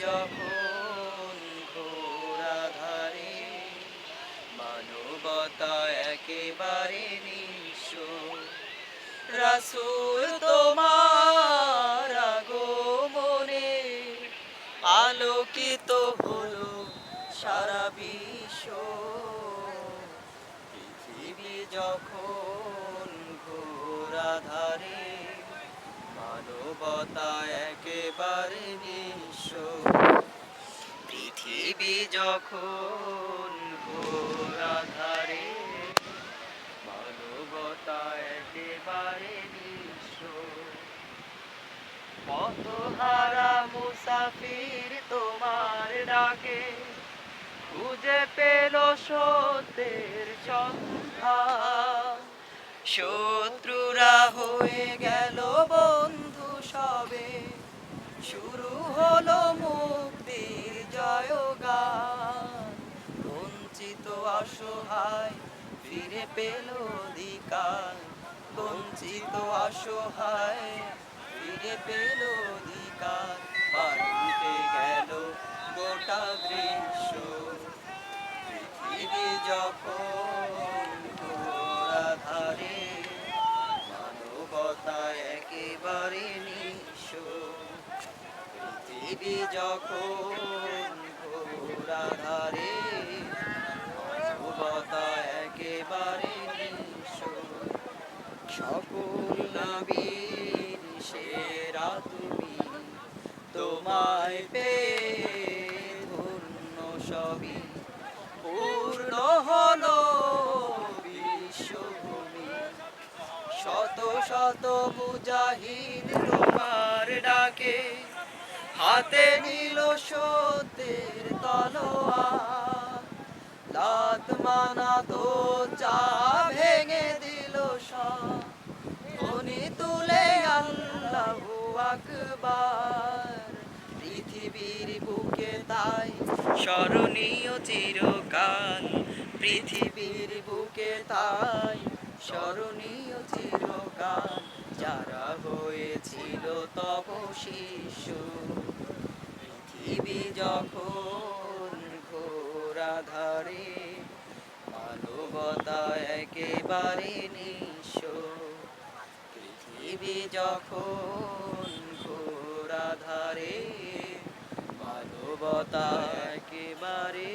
যখন ঘোর আঁধারে, মানবতা একেবারে নিঃস্ব। রাসূল তোমার আগমনে আলোকিত হলো সারা বিশ্ব। পৃথিবী যখন ঘোর আঁধারে, মানবতা একেবারে নিঃস্ব। পৃথিবী যখন ঘোর আঁধারে, মানবতা একেবারে নিঃস্ব। পথহারা মুসাফির তোমার ডাকে খুঁজে পেল সত্যের সন্ধান। শত্রুরা হয়ে গেল বন্ধু সবে, শুরু হলো মুক্তির জয়গান। বঞ্চিত অসহায় ফিরে পেল অধিকার, বঞ্চিত অসহায় ফিরে পেল অধিকার। পাল্টে গেল গোটা দৃশ্য। পৃথিবী যখন ঘোর আঁধারে, মানবতা একেবারে নিঃস্ব। পৃথিবী যখন ঘোর আঁধারে, মানবতা একেবারে নিঃস্ব। সকল নবীর সেরা তুমি, তোমায় পেয়ে ধন্য সবই। পূর্ণ হলো বিশ্বভূমি, শত শত মুজাহিদ তোমার ডাকে হাতে নিল সত্যের তলোয়ার। লাত মানাত চা ভেঙে দিল সব, ধ্বনি তুলে আল্লাহু আকবার। পৃথিবীর বুকে তাই স্মরণীয় চিরকাল, পৃথিবীর বুকে তাই স্মরণীয় চিরকাল। যারা হয়েছিল তব শিষ্য। পৃথিবী যখন ঘোর আঁধারে, মানবতা একেবারে নিঃস্ব। পৃথিবী যখন ঘোর আঁধারে, মানবতা একেবারে